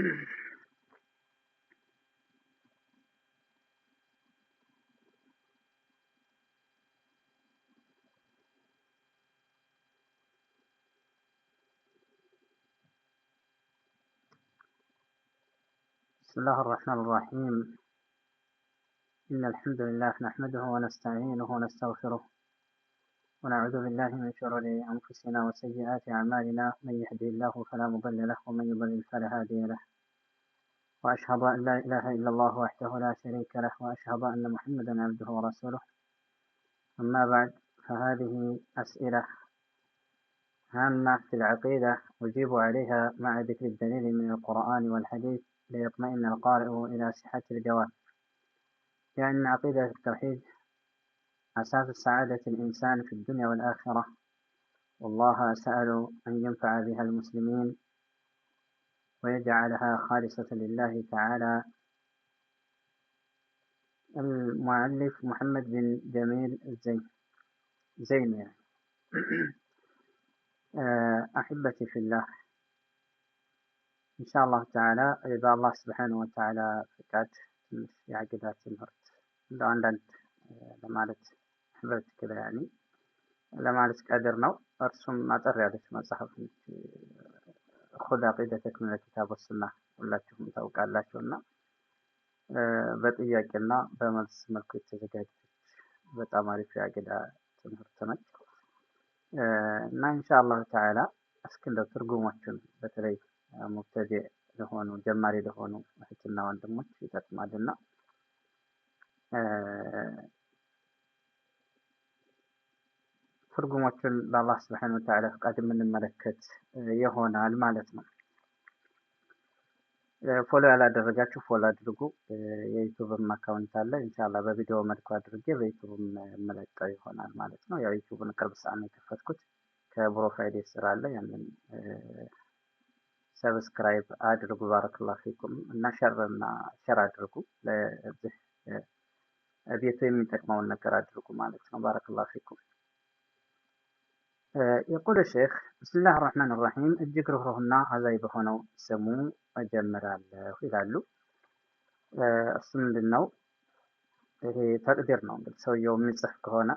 بسم الله الرحمن الرحيم. إن الحمد لله نحمده ونستعينه ونستغفره ونعوذ بالله من شرور أنفسنا وسيئات أعمالنا. من يهده الله فلا مضل له ومن يضلل فلا هادي له، وأشهد أن لا إله إلا الله وحده لا شريك له، وأشهد أن محمدا عبده ورسوله. أما بعد، فهذه أسئلة هامة في العقيدة أجيب عليها مع ذكر الدليل من القرآن والحديث ليطمئن القارئ إلى صحة الجواب. لأن عقيدة التوحيد أساس سعادة الإنسان في الدنيا والآخرة، والله أسأل أن ينفع بها المسلمين ويجعلها خالصة لله تعالى. المؤلف محمد بن جميل زين يعني. أحبتي في الله، إن شاء الله تعالى إذا الله سبحانه وتعالى فكات يعقدها تمرت لو عندك لمالت حبرت كذا يعني لمالت قادرنا أرسم ما ترى على اسم صحف خذ عقيدتك من الكتاب والسنة ሁላችሁም ታውቃላችሁና በጥያቄና በመልስ መልኩ የተዘጋጀች በጣም አሪፍ የአቂዳ ትምህርት ነች እና ኢንሻአላህ ተዓላ እስኪ እንደው ትርጉሞችን በተለይ ሙብተዲ ለሆኑ ጀማሪ ለሆኑ እህትና ወንድሞች ይጠቅማልና ትርጉሞችን በአላህ Subhanahu Wa Ta'ala ፍቃድ የምንመለከት ይሆናል ማለት ነው። ፎሎ ያላደረጋችሁ ፎሎ አድርጉ። የዩቲዩብም አካውንት አለ ኢንሻአላህ በቪዲዮ መልኩ አድርጌ በዩቲዩብም መለቀው ይሆናል ማለት ነው። ያው ዩቲዩብን ቅርብ ሰዓት ነው የከፈትኩት ከፕሮፋይል ስራ አለ ያንን ሰብስክራይብ አድርጉ። ባረከላሁ ፊኩም እና ሸር አድርጉ። ለዚህ ቤቱ የሚጠቅመውን ነገር አድርጉ ማለት ነው። ባረከላሁ ፊኩም። يقول الشيخ بسم الله الرحمن الرحيم እጅግ ሩህሩህና አዛኝ በሆነው ስሙ እጀምራለሁ ይላሉ። እሱ ምንድነው? ይሄ ተቅዲር ነው። እንግዲህ ሰውየው የሚጽፍ ከሆነ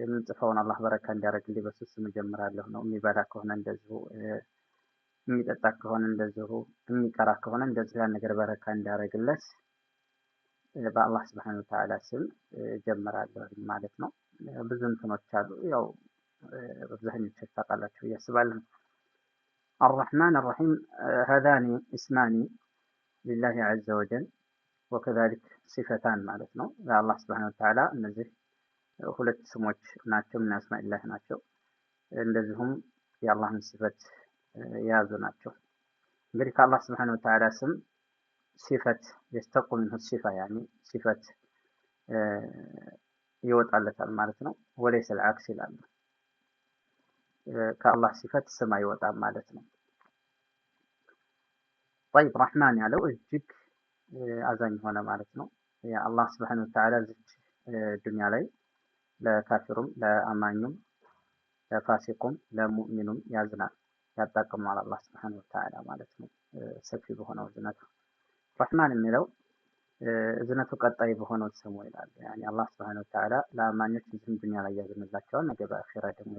የምንጽፈውን አላህ በረካ እንዲያደርግልኝ በሱ ስም እጀምራለሁ ነው። የሚበላ ከሆነ እንደዚሁ፣ የሚጠጣ ከሆነ እንደዚሁ፣ የሚቀራ ከሆነ እንደዚሁ ያን ነገር በረካ እንዲያደርግለት በአላህ Subhanahu Wa Ta'ala ስም እጀምራለሁ ማለት ነው። ብዙ እንትኖች አሉ። ያው በብዛኛው ታውቃላችሁ ያስባለሁ። الرحمن الرحيم هذان اسمان لله عز وجل وكذلك صفتان ማለት ነው። ለአላህ Subhanahu Wa Ta'ala እነዚህ ሁለት ስሞች ናቸው፣ ምን አስማኢላህ ናቸው። እንደዚሁም የአላህን ሲፈት የያዙ ናቸው። እንግዲህ ከአላህ Subhanahu Wa Ta'ala ስም ሲፈት يستقو منه الصفة يعني ሲፈት ይወጣለታል ማለት ነው። ወለይሰ العكس ይላሉ። ከአላህ ሲፈት ስም አይወጣም ማለት ነው። طيب رحمن ያለው እጅግ አዛኝ ሆነ ማለት ነው። ያ አላህ Subhanahu Wa Ta'ala እዚህ ዱንያ ላይ ለካፊሩም ለአማኙም ለፋሲቁም ለሙእሚኑም ያዝናል ያጣቀማል አላህ Subhanahu Wa Ta'ala ማለት ነው። ሰፊ በሆነው እዝነቱ ረህማን የሚለው እዝነቱ ቀጣይ በሆነው ስሙ ይላል። ያኒ አላህ Subhanahu Wa Ta'ala ለአማኞች እዚህ ዱንያ ላይ ያዝንላቸዋል፣ ነገ በአኺራ ደግሞ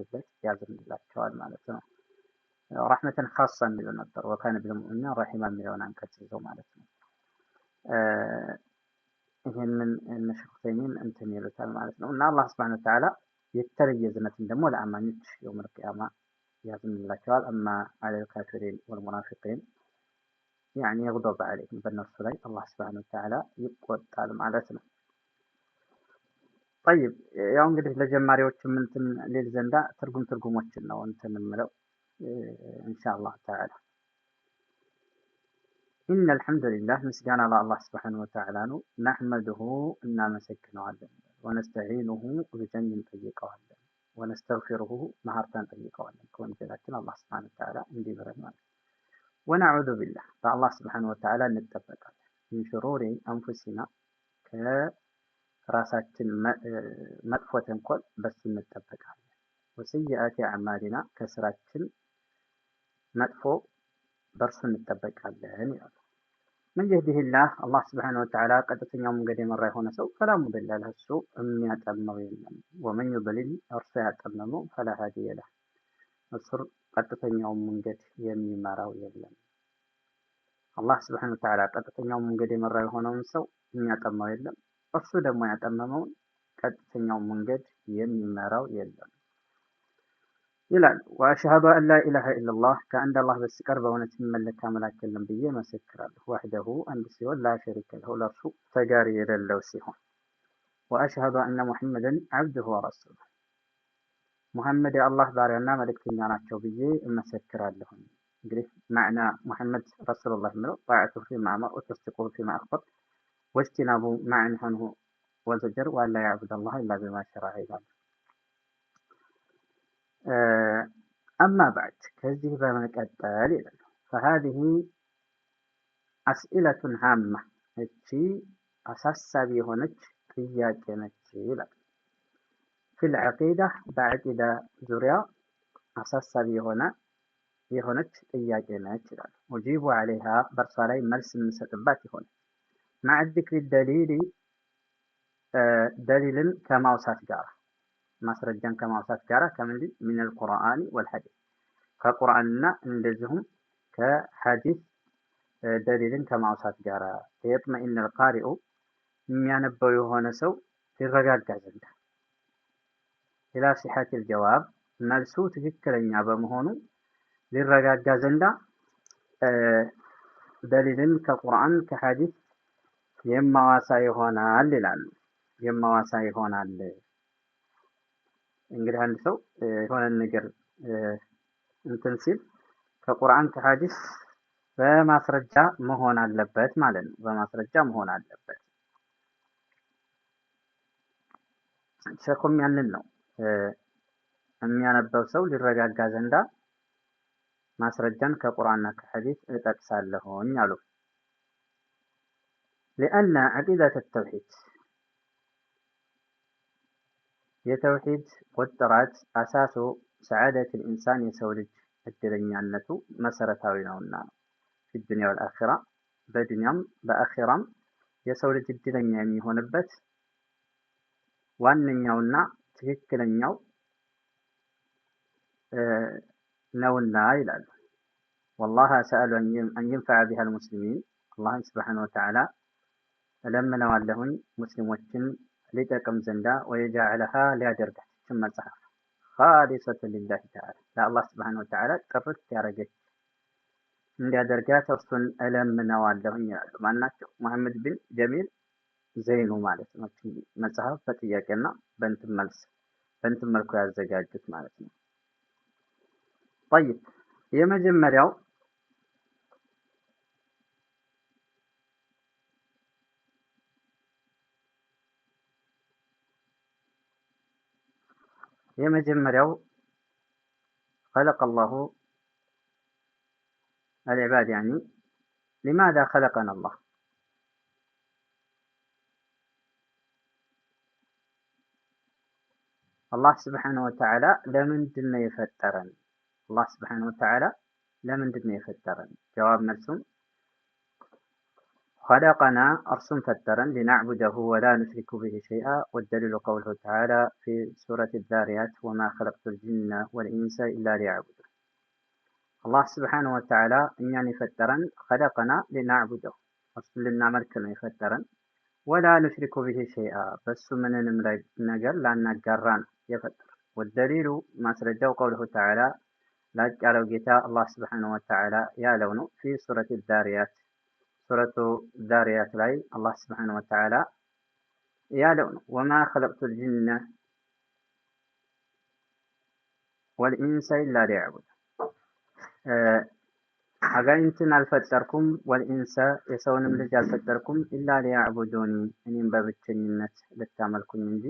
ያዝንላቸዋል ማለት ነው። ረህመተን ኻሳ የሚለው ነበር ወካነ ቢልሙእሚኒን ረሂማ የሚለውን አንቀጽ ይዘው ማለት ነው። ይሄንን ነሽኹተይን እንትን ይሉታል ማለት ነው። እና አላህ Subhanahu Wa Ta'ala የተለየ እዝነትን ደግሞ ለአማኞች የውመል ቂያማ ያዝንላቸዋል። አማ አለል ካፊሪን ወልሙናፊቂን ያኒ ይግደብ عليهم በእነሱ ላይ አላህ Subhanahu Wa Ta'ala ይቆጣል ማለት ነው። طيب ያው እንግዲህ ለጀማሪዎችም እንትን ሊል ዘንዳ ትርጉሞችን ነው እንትን የምለው ኢንሻአላህ ተዓላ። إن الحمد لله ምስጋና ለአላህ Subhanahu Wa Ta'ala ነው። نحمده እናመሰግነዋለን፣ ونستعينه ብጀን እንጠይቀዋለን፣ ونستغفره መሐርታን እንጠይቀዋለን ከወንጀላችን አላህ Subhanahu Wa Ta'ala እንዲምረን ማለት ነው። ونعوذ بالله በአላህ Subhanahu Wa Ta'ala እንጠበቃለን። من شرور أنفسنا ከራሳችን መጥፎ ተንኮል በሱ እንጠበቃለን። وسيئات أعمالنا ከስራችን መጥፎ በእርሱ እንጠበቃለን ይላሉ። መን የህዲሂላህ አላህ ስብሓነሁ ወተዓላ ቀጥተኛው መንገድ የመራ የሆነ ሰው ፈላ ሙድለ ለህ እሱ የሚያጠመው የለም። ወመን ዩድሊል እርሱ ያጠመመው ፈላ ሃዲየ ለህ እሱ ቀጥተኛውን መንገድ የሚመራው የለም። አላህ ስብሓነሁ ወተዓላ ቀጥተኛውን መንገድ የመራው የሆነውን ሰው የሚያጠመው የለም። እርሱ ደግሞ ያጠመመውን ቀጥተኛውን መንገድ የሚመራው የለም ይላል። ወአሽሀዱ አን ላ ኢላሃ ኢለላህ ከአንድ አላህ በስተቀር በእውነት የሚመለክ አምላክ የለም ብዬ መሰክራለሁ። ወሕደሁ አንድ ሲሆን ላ ሸሪከ ለሁ ለእርሱ ተጋሪ የሌለው ሲሆን፣ ወአሽሀዱ አነ ሙሐመደን ዐብዱሁ ወረሱሉህ ሙሐመድ የአላህ ባሪያና መልእክተኛ ናቸው ብዬ እመሰክራለሁ። እንግዲህ ማዕና ሙሐመድ ረሱሉላህ የሚለው ጣዕቱሁ ፊማ አመር ወተስዲቁሁ ፊማ አኽበር ወጅቲናቡ ማ ነሃ ዐንሁ ወዘጀር ወአን ላ ያዕቡደላህ ኢላ ቢማ ሸረዐ ይላል። አማ ባዕድ ከዚህ በመቀጠል ይላል ፈሃዚሂ አስኢለቱን ሃማ እቺ አሳሳቢ የሆነች ጥያቄ ነች ይላል። ፊል ዐቂዳ በዐቂዳ ዙሪያ አሳሳቢ የሆነች ጥያቄ ነች ይላል። ኡጂቡ ዐለይሃ በእርሷ ላይ መልስ የምንሰጥባት ይሆን መዐ ዚክሪ ደሊሊ ደሊልን ከማውሳት ጋር ማስረጃን ከማውሳት ጋር ከምንድን ሚነል ቁርአን ወልሐዲስ ከቁርአንና እንደዚሁም ከሐዲስ ደሊልን ከማውሳት ጋር የጥመኢነል ቃሪኡ የሚያነበው የሆነ ሰው ሊረጋጋ ዘንዳ ኢላ ሲሐቲል ጀዋብ መልሱ ትክክለኛ በመሆኑ ሊረጋጋ ዘንዳ ደሊልን ከቁርአን ከሐዲስ የማዋሳ ይሆናል ይላሉ። የማዋሳ ይሆናል። እንግዲህ አንድ ሰው የሆነ ነገር እንትን ሲል ከቁርአን ከሐዲስ በማስረጃ መሆን አለበት ማለት ነው። በማስረጃ መሆን አለበት። ሸኹም ያንን ነው የሚያነበው ሰው ሊረጋጋ ዘንዳ ማስረጃን ከቁርአንና ከሐዲስ እጠቅሳለሁኝ አሉ። ሊአነ ዐቂደተ ተውሂድ የተውሂድ ቁጥራት አሳሱ ሰዓደት ልኢንሳን የሰው ልጅ እድለኛነቱ መሰረታዊ ነውና ፊ ዱንያ ወልአኺራ በዱንያም በአኺራም የሰው ልጅ እድለኛ የሚሆንበት ዋነኛውና ትክክለኛው ነውና ይላሉ። ወላሂ ሰአሉ አን የንፈዐ ቢሃ ልሙስሊሚን አላህን ስብሓነሁ ወተዓላ እለምነዋለሁኝ ሙስሊሞችን ሊጠቅም ዘንዳ ወየጀዐለሃ ሊያደርጋት ይችን መጽሐፍ ኻሊሰተን ሊላሂ ተዓላ ለአላህ ስብሓነሁ ወተዓላ ጥርት ያደረገች እንዲያደርጋት እርሱን እለምነዋለሁኝ ይላሉ። ማናቸው? መሐመድ ቢን ጀሚል ዘይኑ ማለት ነው። መጽሐፍ በጥያቄና በእንትን መልኩ ያዘጋጁት ማለት ነው። ጠይብ የመጀመሪያው خلق الله العباد يعني لماذا خلقنا الله الله سبحانه وتعالى ለምንድን ነው የፈጠረን? الله سبحانه وتعالى ለምንድን ነው የፈጠረን? ጀዋብ መልሱም خلقنا أرسم فترا لنعبده ولا نشرك به شيئا والدليل قوله تعالى في سورة الذاريات وما خلقت الجن والإنس إلا ليعبدون الله سبحانه وتعالى إنني فترا خلقنا لنعبده أرسل لنا ملكنا فترا ولا نشرك به شيئا بس من نقر لا نقران يفتر والدليل ما سرجوا قوله تعالى لا جعلوا جتاء الله سبحانه وتعالى يا لونه في سورة الذاريات ሱረቱ ዛሪያት ላይ አላህ ስብሓነሁ ወተዓላ ያለው ነው። ወማ ኸለቅቱል ጂነ ወልኢንሰ ኢላ ሊያዕቡድ አጋንንትን አልፈጠርኩም፣ ወልኢንሰ የሰውንም ልጅ አልፈጠርኩም፣ ኢላ ሊያዕቡዱኒ እኔም በብቸኝነት ልታመልኩኝ እንጂ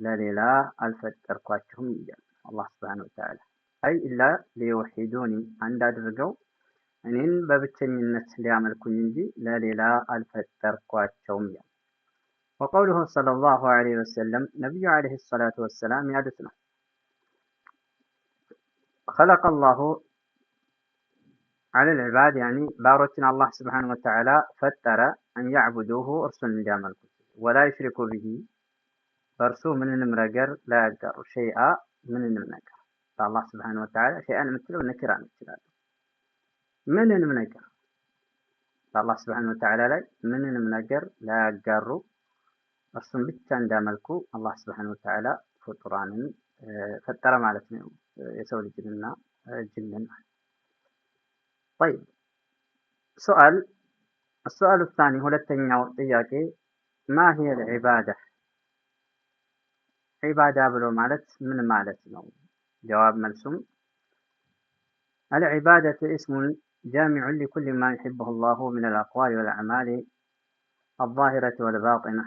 ለሌላ አልፈጠርኳችሁም እያለ አላህ ስብሓነሁ ወተዓላ አይ ኢላ ሊዩሒዱኒ አንድ አድርገው እኔን በብቸኝነት ሊያመልኩኝ እንጂ ለሌላ አልፈጠርኳቸውም ይላል። ወቀውሉሁ ሰለላሁ ዐለይሂ ወሰለም ነቢዩ ዐለይሂ ሰላቱ ወሰላም ያሉት ነው። ኸለቀ አላሁ على العباد يعني باروتنا الله سبحانه وتعالى فتر أن يعبدوه أرسل ندامل ولا يشركوا به فرسو من المرجر لا يقدر شيئا من المنكر فالله سبحانه وتعالى شيئا مثله نكران من المنكر فالله سبحانه وتعالى من المنكر لا يقدر እርሱም ብቻ እንዳመልኩ አላህ ስብሐነሁ ወተዓላ ፍጡራንን ፈጠረ ማለት ነው የሰው ልጅንና ጅንን طيب سؤال السؤال الثاني ሁለተኛው ጥያቄ ما هي العبادة عبادة ብሎ ማለት ምን ማለት ነው جواب መልሱም العبادة اسم جامع لكل ما يحبه الله من الأقوال والأعمال الظاهرة والباطنة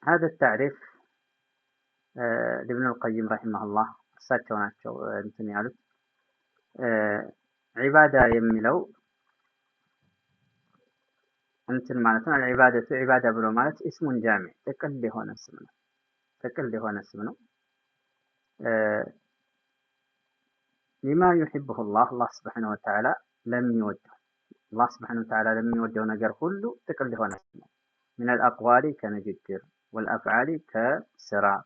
هذا التعريف لابن القيم رحمه الله ساتشوناتشو እንትን ያሉት ዒባዳ የሚለው እንትን ማለት ነው ዒባደቱ ዒባዳ ብሎ ማለት እስሙን ጃሚዕ ጥቅል የሆነ ስም ነው ሊማ يحبه الله سبحانه وتعالى ለሚወደው ነገር ሁሉ ጥቅል የሆነ ስም ነው من الأقوال كنجكر والأفعال كسرا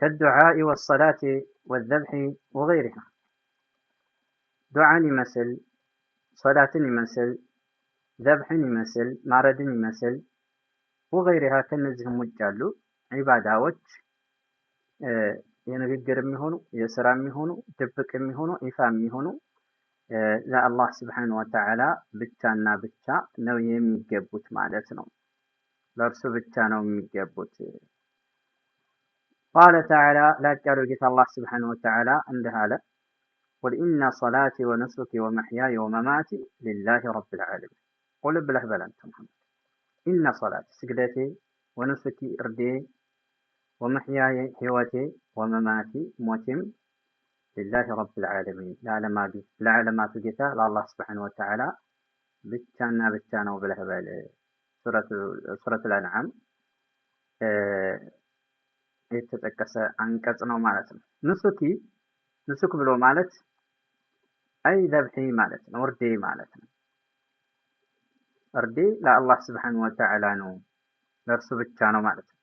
كالدعاء والصلاة والذبح وغيرها دعاء يمثل صلاة يمثل ذبح يمثل معرض يمثل وغيرها كنزهم وجالو عبادات የንግግር የሚሆኑ የሥራ የሚሆኑ ድብቅ የሚሆኑ ይፋ የሚሆኑ ለአላህ Subhanahu Wa Ta'ala ብቻና ብቻ ነው የሚገቡት ማለት ነው ለእርሱ ብቻ ነው የሚገቡት قال تعالى لا قالوا ጌታ الله سبحانه وتعالى እንዲህ አለ قل إن صلاتي ونسكي ومحياي ومماتي لله رب العالمين قل بله بلنت محمد إن صلاتي سجدتي ونسكي እርዴ ومحياي ህይወቴ ومماتي موتم لله رب العالمين ለዓለማቱ ጌታ ለአላህ Subhanahu Wa Ta'ala ብቻና ብቻ ነው ብለህ በል ሱረቱ الأنعام የተጠቀሰ አንቀጽ ነው ማለት ነው ንሱክ ብሎ ማለት አይ ዘብሒ ማለት ነው እርዴ ማለት ነው እርዴ ለአላህ Subhanahu Wa Ta'ala ነው ለእርሱ ብቻ ነው ማለት ነው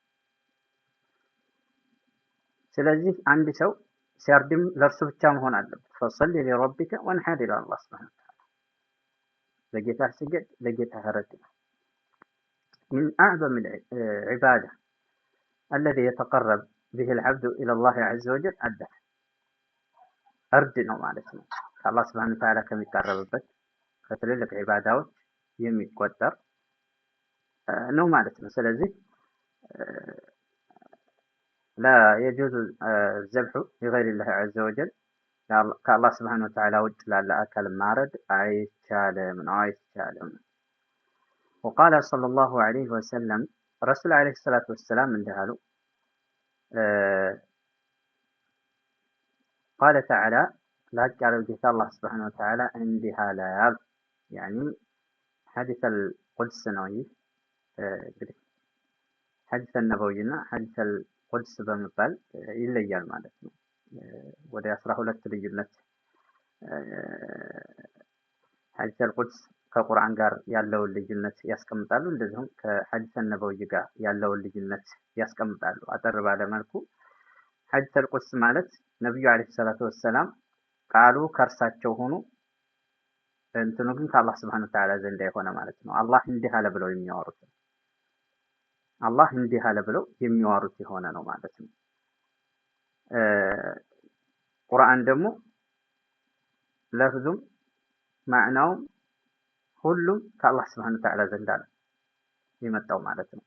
ስለዚህ አንድ ሰው ሲያርድም ለእርሱ ብቻ መሆን አለበት ፈሰሊ ለረቢከ ወንሐር ኢላ አላህ Subhanahu Wa Ta'ala ለጌታ ስገድ ለጌታ ረድ من أعظم العبادة الذي يتقرب به العبد إلى الله عز وجل الذبح أرد ነው ማለት ነው ከአላህ Subhanahu Wa Ta'ala ከሚቀርብበት ከትልልቅ ዒባዳዎች የሚቆጠር ነው ማለት ነው ስለዚህ لا يجوز الذبح لغير الله عز وجل ከአላህ Subhanahu Wa Ta'ala ውጭ ላለ አካል ማረድ አይቻልም وقال صلى الله عليه وسلم رسول عليه الصلاة والسلام اندهالو قال تعالى لا قالوا جيت الله سبحانه وتعالى اندهالا يعني حديث القدس نوي حديث النبوينا حديث القدس بمبال ይለያል ማለት ነው ወደ 12 ልዩነት حديث القدس ከቁርአን ጋር ያለውን ልዩነት ያስቀምጣሉ እንደዚሁም ከሐዲስ ነበዊ ጋር ያለውን ልዩነት ያስቀምጣሉ አጠር ባለ መልኩ ሐዲስ القدس ማለት ነብዩ አለይሂ ሰላቱ ወሰለም ቃሉ ከርሳቸው ሆኖ እንትኑ ግን ከአላህ Subhanahu Wa Ta'ala ዘንድ የሆነ ማለት ነው አላህ እንዲህ አለ ብለው የሚያወሩት የሆነ ነው ማለት ነው ቁርአን ደግሞ ለፍዙም ማዕናው ሁሉም ከአላህ Subhanahu Wa Ta'ala ዘንድ አለ የመጣው ማለት ነው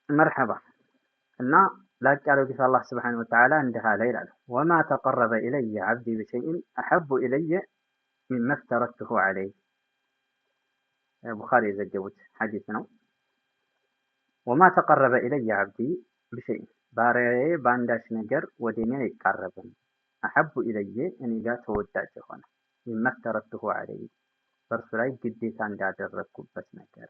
مرحبا እና ላቅ ያለው ጌታ አላህ Subhanahu Wa Ta'ala እንዲህ አለ ይላል وما تقرب إلي عبدي بشيء أحب إلي مما افترضته عليه ቡኻሪ የዘገቡት ሐዲስ ነው وما تقرب إلي عبدي بشيء ባሪያዬ በአንዳች ነገር ወደኔ አይቃረብም أحب إلي እኔ ጋር ተወዳጅ ሆነ مما افترضته عليه በእርሱ ላይ ግዴታ እንዳደረኩበት ነገር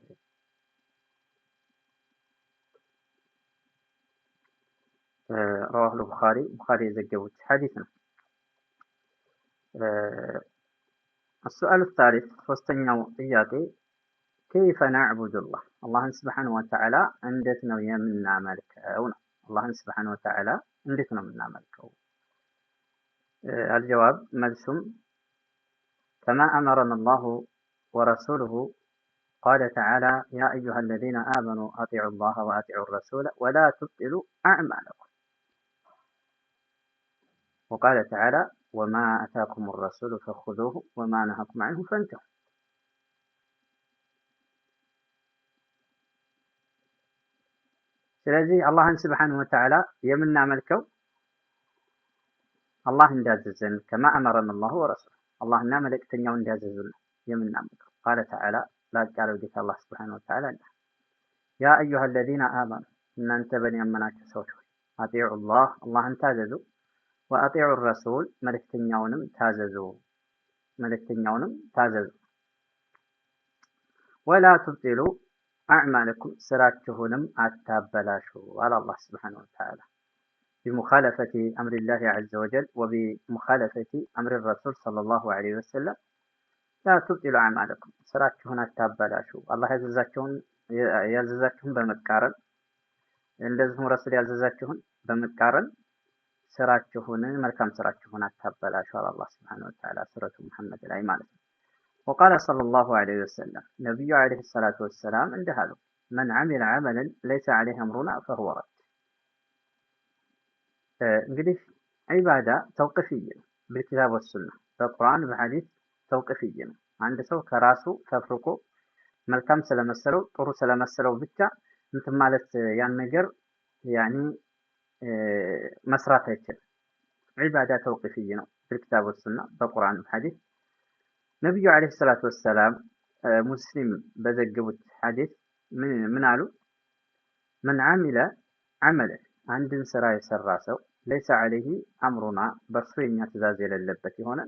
رواه البخاري የዘገቡት ሐዲስ ነው። السؤال الثالث ሶስተኛው ጥያቄ كيف نعبد الله አላህን ስብሓነሁ ወተዓላ እንዴት ነው የምናመልከው ነው። አላህን ስብሓነሁ ወተዓላ እንዴት ነው የምናመልከው? الجواب መልሱም كما أمرنا الله ورسوله قال تعالى يا أيها الذين آمنوا أطيعوا الله وأطيعوا الرسول ولا تبطلوا أعمالكم وقال تعالى وما أتاكم الرسول فخذوه وما نهاكم عنه فانتهوا ስለዚህ አላህን ስብሓነሁ ወተዓላ የምናመልከው አላህ እንዳዘዘን ከማ አመረን አላሁ ወረሱሉ አላህና መልእክተኛው እንዳዘዙን የምናመልከው ቃለ ተዓላ ላቅ ያለው ጌታ አላህ ስብሓነሁ ወተዓላ አለ ያ አዩሃ አለዚነ አመኑ እናንተ በእኔ ያመናችሁ ሰዎች ሆይ አጢዑ ላህ አላህን ታዘዙ ወአጢዑ ረሱል መልእክተኛውንም ታዘዙ ወላ ቱብጢሉ አዕማለኩም ስራችሁንም አታበላሹ አለ አላህ ስብሓነሁ ወተዓላ بمخالفة أمر الله عز وجل وبمخالفة أمر الرسول صلى الله عليه وسلم لا تبطلوا أعمالكم سراتشون أتابلاشو الله يعززاتشون بمكارن እንደዚሁም ረሱል ያዘዛችሁን በመቃረን ስራችሁን መልካም ስራችሁን አታበላሹ አለ አላህ Subhanahu Wa Ta'ala ሱረቱ ሙሐመድ ላይ ማለት ነው። وقال صلى الله عليه وسلم ነብዩ አለይሂ ሰላቱ ወሰላም እንዲህ አሉ من عمل عملا ليس عليه أمرنا فهو رد እንግዲህ ዒባዳ ተውቂፍይ ነው። በኪታብ ወሱና በቁርአን በሐዲስ ተውቂፍይ ነው። አንድ ሰው ከራሱ ተፍርቆ መልካም ስለመሰለው ጥሩ ስለመሰለው ብቻ እንትን ማለት ያን ነገር ያኒ መስራት አይችልም። ዒባዳ ተውቂፍይ ነው። በኪታብ ወሱና በቁርአን በሐዲስ ነብዩ አለይሂ ሰላቱ ወሰላም ሙስሊም በዘገቡት ሐዲስ ምን አሉ? من عمل عملا አንድን ስራ የሰራ ሰው ليس عليه أمرنا በርሱ የኛ ትእዛዝ የሌለበት የሆነ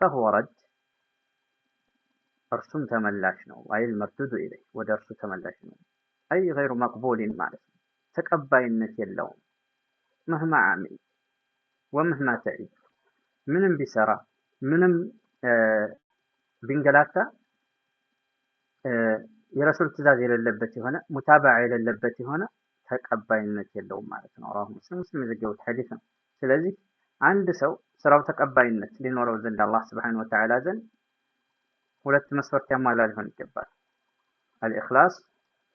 فهو رد እርሱም ተመላሽ ነው አይል መርዱዱ ኢለይ ወደ እርሱ ተመላሽ ነው አይ غير مقبول ማለት ነው ተቀባይነት የለውም مهما عمل ومهما تعب ምንም ቢሰራ ምንም ቢንገላታ የረሱል ትእዛዝ የሌለበት የሆነ ሙታባዓ የሌለበት የሆነ ተቀባይነት የለውም ማለት ነው። ራሁ ሙስሊም የዘገቡት ሐዲስ ነው። ስለዚህ አንድ ሰው ስራው ተቀባይነት ሊኖረው ዘንድ አላህ Subhanahu Wa Ta'ala ዘንድ ሁለት መስፈርት ያሟላ ሊሆን ይገባል። አልኢኽላስ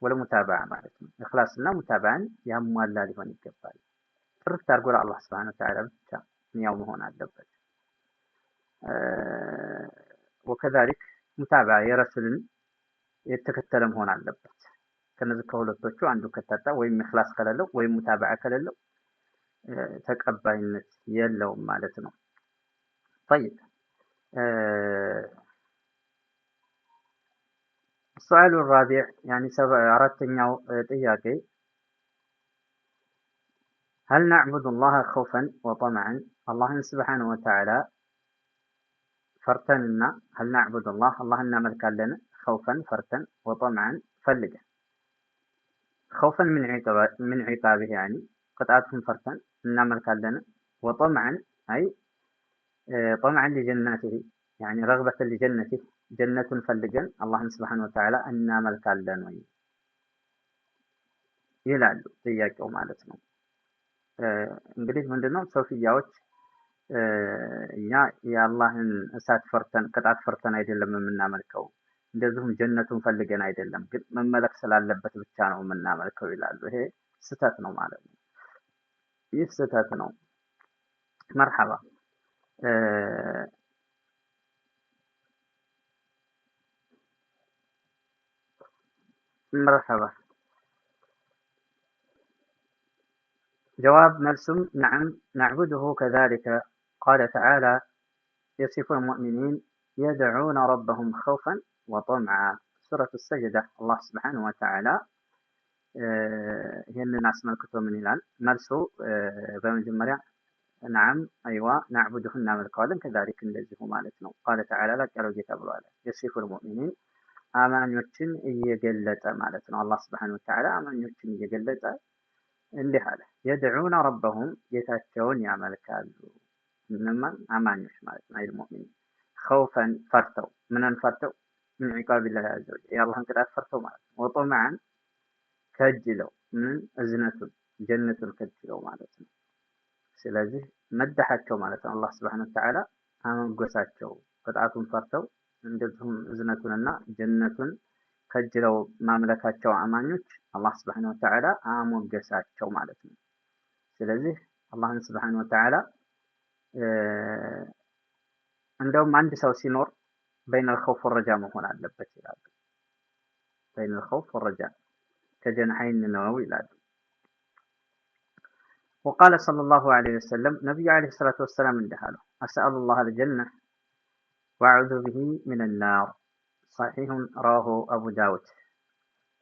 ወልሙታባዓ ማለት ነው። ኢኽላስና ሙታባዓን ያሟላ ሊሆን ይገባል። ጥርት አድርጎ ለአላህ Subhanahu Wa Ta'ala ብቻ ንያው መሆን አለበት። ወከዛሊክ ሙታባዓ የረሱልን የተከተለ መሆን አለበት። ከነዚህ ከሁለቶቹ አንዱ ከታጣ ወይም ኢኽላስ ከሌለው ወይም ሙታባዓ ከሌለው ተቀባይነት የለውም ማለት ነው። طيب السؤال الرابع يعني አራተኛው ጥያቄ هل نعبد الله خوفا وطمعا الله سبحانه وتعالى فرتننا هل نعبد الله እናመልካለን خوفا فرتن وطمعا ፈልገን خوفا من عقابه يعني قطعتهم فرتن እናመልካለን وطمعا أي طمعا لجناته يعني رغبة لجنته جنة ፈልገን አላህን سبحانه وتعالى እናመልካለን ወይ ይላሉ ጥያቄው ማለት ነው። እንግዲህ ምንድነው ሶፊያዎች እኛ የአላህን እሳት ፈርተን ቅጣት ፈርተን አይደለም የምናመልከው እንደዚሁም ጀነቱን ፈልገን አይደለም ግን መመለክ ስላለበት ብቻ ነው የምናመልከው ይላሉ። ይሄ ስህተት ነው ማለት ነው። ይህ ስህተት ነው። መርሐባ مرحبا جواب ملسم نعم نعبده كذلك قال تعالى يصف المؤمنين يدعون ربهم خوفا وطمعا سورة السجدة الله سبحانه وتعالى هي الناس ملكته من الآن ملسو بمجمرة نعم أيوة نعبدهن نعمل قادم كذلك الذي مالتنا قال تعالى لك أرجي تبرواله يصف المؤمنين አማኞችን እየገለጸ ማለት ነው። አላህ Subhanahu Wa Ta'ala አማኞችን እየገለጸ እንዲህ አለ የድዑነ ረበሁም ጌታቸውን ያመልካሉ። እነማን አማኞች ማለት ነው። አይልሙእሚን ኸውፈን ፈርተው ምንን ፈርተው ምን ዒቃቢላህ ዐዘ ወጀል የአላህን ቅጣት ፈርተው ማለት ነው። ወጠመዐን ከጅለው ምን እዝነቱን ጀነቱን ከጅለው ማለት ነው። ስለዚህ መደሓቸው ማለት ነው። አላህ ስብሐነሁ ወተዓላ አመጎሳቸው ቅጣቱን ፈርተው እንደዚሁም እዝነቱንና ጀነቱን ከጅለው ማምለካቸው አማኞች አላህ ስብሐነሁ ወተዓላ አሞገሳቸው ማለት ነው። ስለዚህ አላህን ስብሐነሁ ወተዓላ እንደውም አንድ ሰው ሲኖር በይነል ኸውፍ ወረጃ መሆን አለበት ይላሉ። በይነል ኸውፍ ወረጃ ከጀንሐይን ነው ይላሉ። وقال صلى الله عليه وسلم نبي عليه الصلاة والسلام اندهاله أسأل الله الجنة وأعوذ به من النار صحيح رواه أبو داود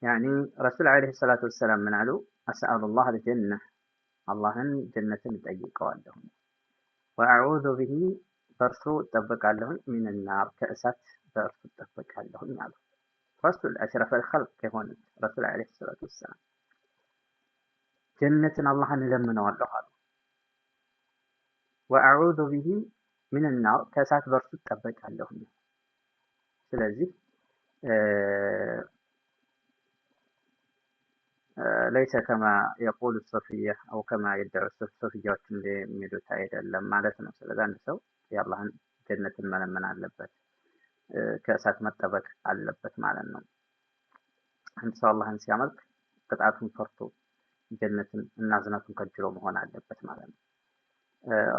يعني رسول عليه الصلاة والسلام من علو أسأل الله الجنة الله جنة تأيقوا لهم وأعوذ به برسو تبقى لهم من النار كأسات برسو تبقى لهم يعني رسول أشرف الخلق كهون رسول عليه الصلاة والسلام جنة الله نلمنا والله وأعوذ به من النار كأسات برسو تبقى لهم ስለዚህ ليس كما يقول الصوفية أو كما يدعو الصوفية እንደሚሉት አይደለም ማለት ነው። ስለዚህ አንድ ሰው የአላህን ጀነትን መለመን አለበት፣ ከእሳት መጠበቅ አለበት ማለት ነው። አንድ ሰው አላህን ሲያመልክ ቅጣቱን ፈርቶ ጀነትን እና እዝነቱን ከጅሎ መሆን አለበት ማለት ነው።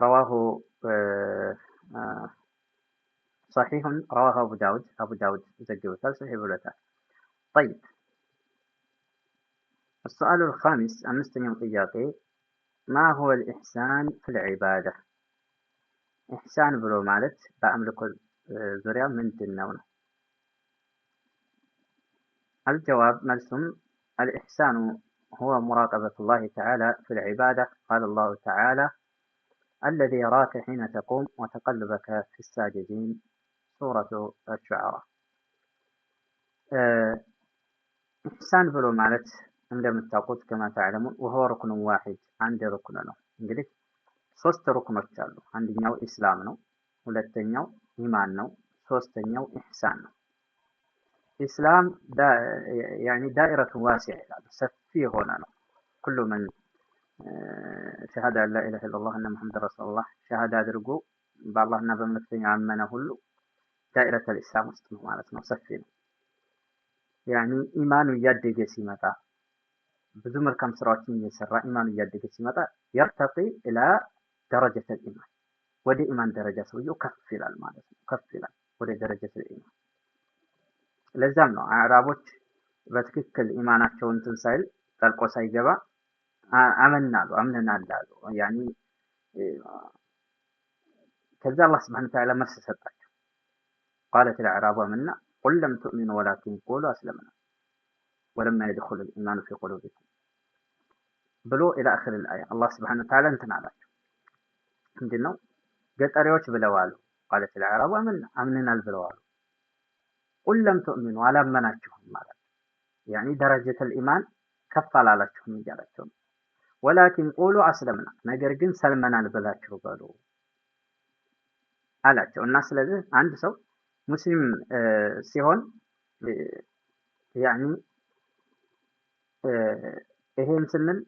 رواه صحيح رواه أبو داود زجوتال صحيح بلوتال. طيب السؤال الخامس أمستني طياقي ما هو الإحسان في العبادة؟ إحسان بلو مالت بأملك الزريا من دنونا. الجواب ملسم الإحسان هو مراقبة الله تعالى في العبادة. قال الله تعالى الذي يراك حين تقوم وتقلبك في الساجدين سورة الشعراء. إحسان بلو مالت عندما التاقوت كما تعلمون وهو ركن واحد عند ركننا እንግዲህ ሶስት ሩክኖች አሉ። አንደኛው ኢስላም ነው፣ ሁለተኛው ኢማን ነው፣ ሶስተኛው ኢህሳን ነው። ኢስላም يعني دائرة واسعة ይላሉ፣ ሰፊ የሆነ ነው። كل من شهادة لا إله إلا الله أن محمد رسول الله شهادة አድርጎ በአላህና በመልእክተኛው ያመነ ሁሉ ዳኢረተ ኢስላም ውስጥ ነው ማለት ነው። ሰፊ ነው። يعني ኢማኑ እያደገ ሲመጣ ብዙ መልካም ስራዎችን እየሰራ ኢማኑ እያደገ ሲመጣ يرتقي إلى درجة الإيمان ወደ ኢማን ደረጃ ሰውየው ከፍ ይላል ማለት ነው። ከፍ ይላል ወደ ደረጃ ኢማን። ለዛም ነው አዕራቦች በትክክል ኢማናቸውን እንትን ሳይል ጠልቆ ሳይገባ አምነናል አሉ። ያኒ ከዛ አላህ Subhanahu Wa Ta'ala መልስ ሰጣቸው። قالت الأعراب آمنا قل لم تؤمنوا ولكن قولوا أسلمنا ولما يدخل الإيمان في قلوبكم ብሎ إلى آخر الآية الله Subhanahu Wa Ta'ala እንትን አላቸው። ምንድነው ገጠሪዎች ብለዋል። قالت الأعراب آمنا አምነናል ብለዋል። قل لم تؤمنوا አላመናችሁም ማለት يعني درجة الإيمان ከፍ አላላችሁም እያላቸው ولكن قولوا أسلمنا ነገር ግን ሰልመናል ብላችሁ በሉ አላቸው። እና ስለዚህ አንድ ሰው ሙስሊም ሲሆን يعني ይሄን ስንል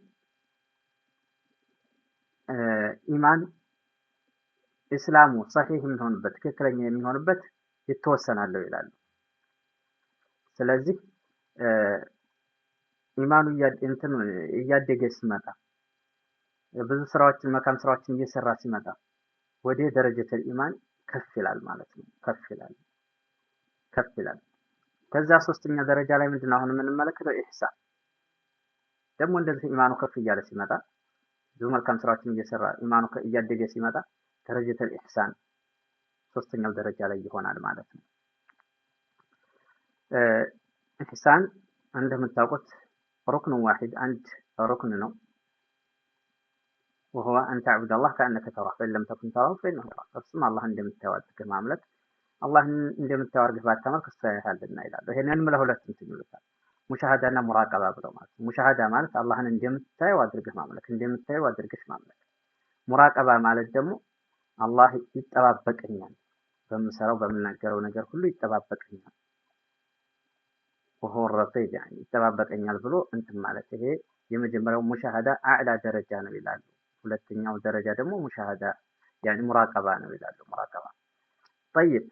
ኢማን እስላሙ صحيح የሚሆንበት ትክክለኛ የሚሆንበት ይተወሰናል ይላሉ። ስለዚህ ኢማኑ እያደገ ሲመጣ ብዙ ስራዎችን መልካም ስራዎችን እየሰራ ሲመጣ ወደ ደረጃተል ኢማን ከፍ ይላል ማለት ነው። ከፍ ይላል። ከዛ ሶስተኛ ደረጃ ላይ ምንድነው አሁን የምንመለከተው ኢህሳን። ደግሞ እንደዚህ ኢማኑ ከፍ እያለ ሲመጣ ብዙ መልካም ስራዎችን እየሰራ ኢማኑ እያደገ ሲመጣ ደረጃተል ኢህሳን ሶስተኛው ደረጃ ላይ ይሆናል ማለት ነው። ኢህሳን እንደምታውቁት ሩክኑ ዋሂድ አንድ ሩክን ነው። وهو أن تعبد الله كأنك تراه فإن لم تكن تراه فإنه يراك። እሱም አላህ እንደምታየው አድርገህ ማምለክ፣ አላህን እንደምታየው አድርገህ ባታመልክ እሱ ያይሃልና ይላል። ይሄንን ለሁለት እንትን ይሉታል። ሙሻሃዳና ሙራቀባ ብለው ማለት ነው። ሙሻሃዳ ማለት አላህን እንደምታየው አድርገህ ማምለክ፣ እንደምታየው አድርገሽ ማምለክ። ሙራቀባ ማለት ደግሞ አላህ ይጠባበቀኛል፣ በምሰራው በምናገረው ነገር ሁሉ ይጠባበቀኛል። ወሆ ረቂብ ያኒ ይጠባበቀኛል ብሎ እንትን ማለት ይሄ የመጀመሪያው ሙሻሃዳ አዕላ ደረጃ ነው ይላሉ። ሁለተኛው ደረጃ ደግሞ ሙሻሃዳ ያኒ ሙራቀባ ነው ይላሉ። ሙራቀባ طيب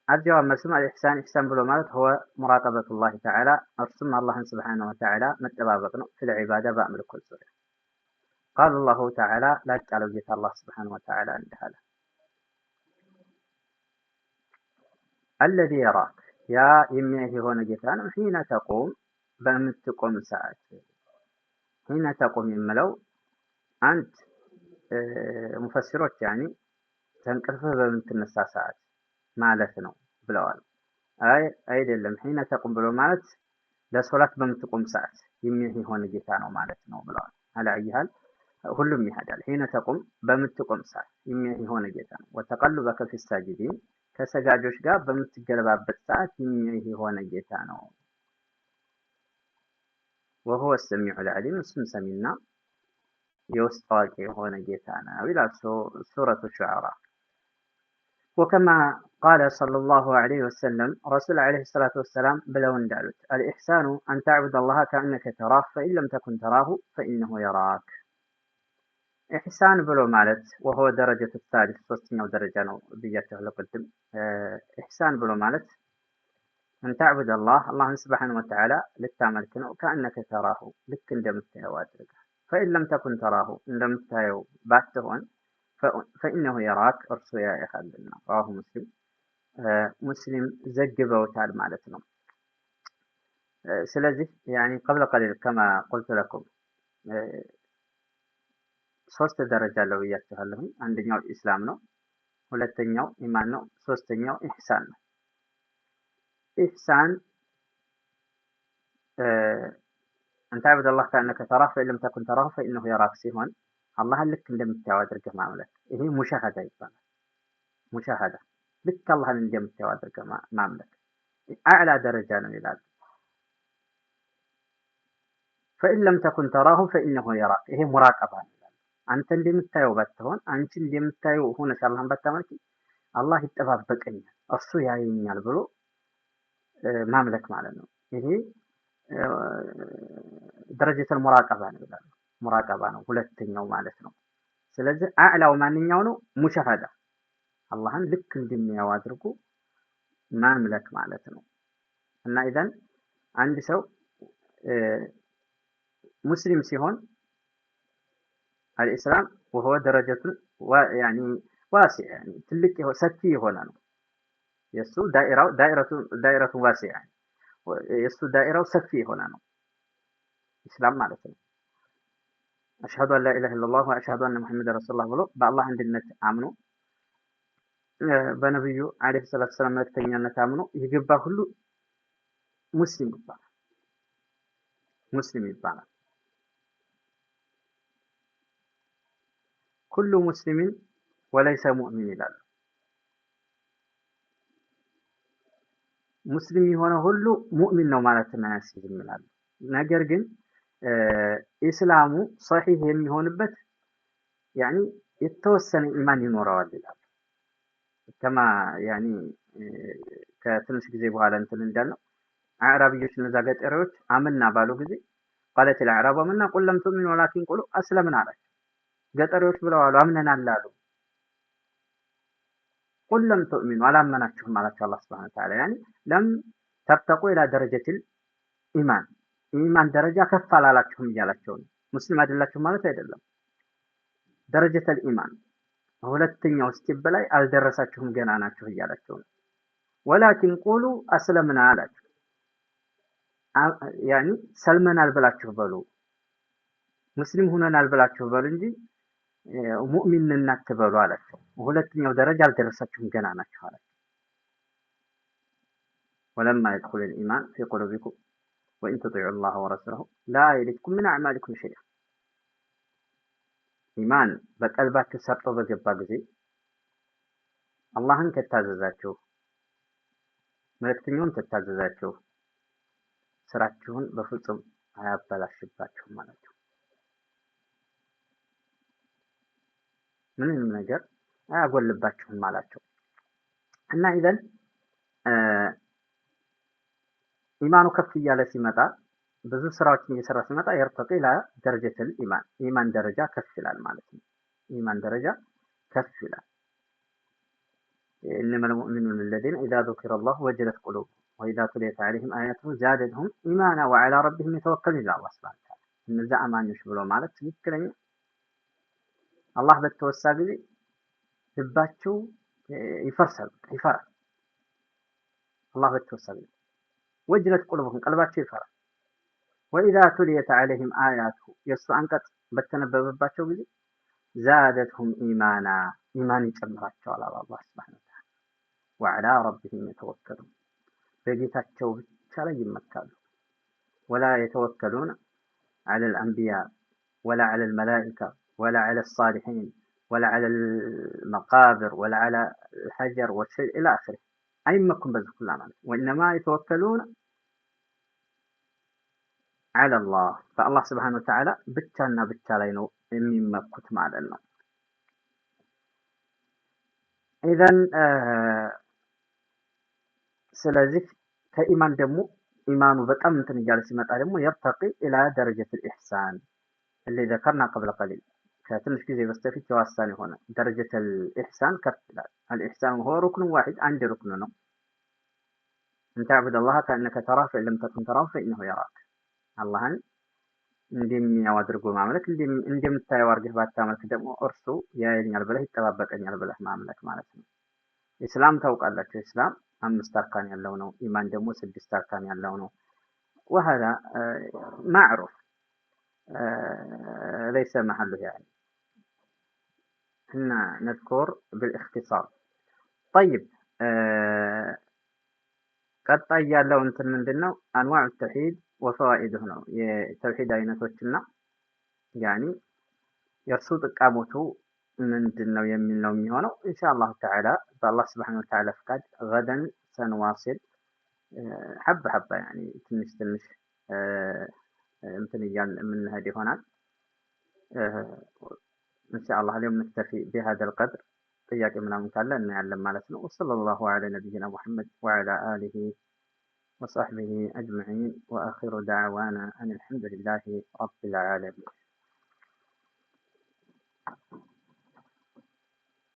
الجواب مرسوم الإحسان إحسان بلو مالت هو مراقبة الله تعالى أرسم الله سبحانه وتعالى متبابقنا في العبادة بأمر كل سورة. قال الله تعالى لا تجعلوا جيت الله سبحانه وتعالى عند هذا الذي يراك يا يميه هنا جيتان حين تقوم بأمتكم ساعة حين تقوم يملو أنت مفسروت يعني تنقرفه بأمتنسا ساعة ማለት ነው ብለዋል። አይደለም ሒነ ተቁም ብሎ ማለት ለሶላት በምትቆም ሰዓት የሚሆን ጌታ ነው ማለት ነው ብለዋል። አላየሃል ሁሉም ይሄዳል። ሒነ ተቁም በምትቆም ሰዓት የሚሆን ጌታ ነው። ወተቀሉበከ ፊ ሳጂዲን ከሰጋጆች ጋር በምትገለባበት ሰዓት የሚሆን ጌታ ነው። ወሁወ ሰሚዑል ዓሊም እሱም ሰሚና የውስጥ አዋቂ የሆነ ጌታ ነው ይላል ሱረቱ ሹዓራ። وكما قال صلى الله عليه وسلم رسول عليه الصلاة والسلام بلون دالت الإحسان أن تعبد الله كأنك تراه فإن لم تكن تراه فإنه يراك. إحسان بلو مالت وهو درجة الثالث وستين درجة بيته لقدم. إحسان بلو مالت أن تعبد الله سبحانه وتعالى للتعمل كأنك تراه لك اندمته وادرك فإن لم تكن تراه اندمته باتهون فإنه يراك أرسو يا إخواننا. رواه مسلم زجبوتال مالتنا. ስለዚህ يعني قبل قليل كما قلت لكم ሶስት ደረጃ አለው ብያችኋለሁ። አንደኛው ኢስላም ነው፣ ሁለተኛው ኢማን ነው፣ ሶስተኛው ኢህሳን ነው። ኢህሳን أن تعبد الله كأنك تراه فإن لم تكن تراه فإنه يراك ሲሆን አላህን ልክ እንደምታየው አድርገህ ማምለክ ይሄ ሙሻሃዳ ይባላል። ሙሻሃዳ ልክ አላህን እንደምታየው አድርገህ ማምለክ አዕላ ደረጃ ነው ይላል። فإن لم تكن تراه فإنه يراك ይሄ ሙራቀባ ነው ይላል። አንተ እንደምታየው ባትሆን አንቺ እንደምታየው ሆነሽ አላህን ባታመልኪ አላህ ይጠባበቀኛል እሱ ያየኛል ብሎ ማምለክ ማለት ነው። ይሄ ደረጃተል ሙራቀባ ነው ይላል። ሙራቀባ ነው ሁለተኛው ማለት ነው። ስለዚህ አዕላው ማንኛው ነው? ሙሻሃዳ አላህን ልክ እንደሚያው አድርጎ ማምለክ ማለት ነው። እና ኢዘን አንድ ሰው ሙስሊም ሲሆን አልኢስላም وهو درجة يعني واسع يعني ትልቅ ሰፊ የሆነ ነው። የሱ ዳኢረቱ ዋሲዓ የሱ ዳኢራው ሰፊ የሆነ ነው ኢስላም ማለት ነው። أشهد أن لا إله إلا الله وأشهد أن محمد رسول الله ብሎ በአላህ አንድነት አምኖ በነብዩ አለይሂ ሰላቱ ሰላም መልእክተኛነት አምኖ የገባ ሁሉ ሙስሊም ይባላል። ኩሉ ሙስሊሚን ወለይሰ ሙእሚን ይላል። ሙስሊም የሆነ ሁሉ ሙእሚን ነው ማለት ነው ያስይዝም ይላል። ነገር ግን ኢስላሙ ሶሒህ የሚሆንበት ያኒ የተወሰነ ኢማን ይኖረዋል ይላል። ከማ ያኒ ከትንሽ ጊዜ በኋላ እንትን እንዳልነው አዕራቢዮች እነዛ ገጠሪዎች አመና ባሉ ጊዜ قالت الأعراب آمنا قل لم تؤمنوا ولكن قولوا أسلمنا አላቸው። ገጠሪዎች ብለው አሉ አምነናል አሉ። قل لم تؤمنوا አላመናችሁም አላቸው አላህ Subhanahu Wa Ta'ala يعني لم ترتقوا إلى درجة الإيمان ኢማን ደረጃ ከፍ አላላችሁም እያላቸው ነው። ሙስሊም አይደላችሁም ማለት አይደለም። ደረጀተል ኢማን ሁለተኛው ስቴፕ ላይ አልደረሳችሁም ገና ናችሁ እያላቸው ነው። ወላኪን ቁሉ አስለምና አላችሁ። ያኒ ሰልመናል ብላችሁ በሉ፣ ሙስሊም ሆነናል ብላችሁ በሉ እንጂ ሙእሚን ነን አትበሉ አላቸው። ሁለተኛው ደረጃ አልደረሳችሁም ገና ናችሁ አላቸው። ወለማ يدخل الإيمان في قلوبكم وإن تطيعوا الله ورسوله لا يلدكم من أعمالكم شيئا ኢማን በቀልባችሁ ሰርጦ በገባ ጊዜ አላህን ከታዘዛችሁ መልእክተኛውን ከታዘዛችሁ ስራችሁን በፍጹም አያበላሽባችሁም አላቸው። ምንም ነገር አያጎልባችሁም አላቸው። እና ኢዘን ኢማኑ ከፍ እያለ ሲመጣ ብዙ ስራዎችን እየሰራ ሲመጣ የርተቂ ላ ደረጀተል ኢማን ኢማን ደረጃ ከፍ ይላል ማለት ነው። ኢማን ደረጃ ከፍ ይላል። إنما المؤمنون الذين إذا ذكر الله وجلت قلوبهم وإذا تليت عليهم آياته زادتهم إيمانا وعلى ربهم يتوكلون إلى الله سبحانه وتعالى እነዛ አማኞች ብሎ ማለት ትክክለኛ አላህ በተወሳ ጊዜ ልባቸው ይፈርሳል፣ ይፈራል። አላህ በተወሳ ጊዜ ወጅለት ቁሉብሁም ቀልባቸው ይፈራል። ወኢዛ ቱሊየት ዐለይሂም አያቱ የእሱ አንቀጽ በተነበበባቸው ጊዜ ዛደትሁም ኢማና ኢማን ይጨምራቸዋል አለ አላህ ሱብሓነሁ ወተዓላ። ወዐላ ረቢሂም የተወከሉን በጌታቸው ብቻ ላይ ይመካሉ። ወላ የተወከሉን ዐለል አንቢያ ወላ ዐለል መላኢካ ወላ ዐለል ሳሊሒን ወላ ዐለል መቃብር ወላ ዐለል ሐጀር ወሸይእ ኢላ አኺሪህ አይመኩም በዚህ ሁላ ማለት ነው። ወኢነማ የተወከሉን ዐለላህ በአላህ ሱብሓነሁ ወተዓላ ብቻና ብቻ ላይ ነው የሚመኩት ማለት ነው። ኢዘን ስለዚህ ከኢማን ደግሞ ኢማኑ በጣም እንትን እያለ ሲመጣ ደግሞ የርተቂ ኢላ ደረጀተል ኢሕሳን اللي ذكرنا قبل قليل ከትንሽ ጊዜ በስተፊት የዋሳን የሆነ ደረጀተል ኢሕሳን ከፍ ይላል። አልኢሕሳን هو ركن واحد አንድ ሩክን ነው። أن تعبد الله كأنك تراه فإن لم تكن تراه فإنه يراك አላህን እንደሚያው አድርጎ ማምለክ እንደምታየው አድርገህ ባታመልክ ደግሞ እርሱ ያየኛል ብለህ ይጠባበቀኛል ብለህ ማምለክ ማለት ነው። ኢስላም ታውቃላችሁ፣ ኢስላም 5 አርካን ያለው ነው። ኢማን ደግሞ 6 አርካን ያለው ነው። وهذا معروف ليس محله يعني هنا نذكر بالاختصار طيب ቀጣይ ያለው እንትን ምንድነው? አንዋዕ ተውሂድ ወፈዋኢዱሁ ነው። የተውሂድ አይነቶችና ያኒ የእርሱ ጥቃሞቱ ምንድነው የሚል ነው የሚሆነው። ኢንሻአላህ ተዓላ በአላህ ሱብሓነሁ ወተዓላ ፍቃድ ገደን ሰንዋሲል ሐበ ሐበ ያኒ ትንሽ ትንሽ እንትን እያልን የምንሄድ ይሆናል። ኢንሻአላህ اليوم نكتفي بهذا القدر ጥያቄ ምናምን ካለ እናያለን ማለት ነው። ወሰለላሁ ዐላ ነቢይና ሙሐመድ ወዐላ አሊሂ وصحبه أجمعين وآخر دعوانا أن الحمد لله رب العالمين.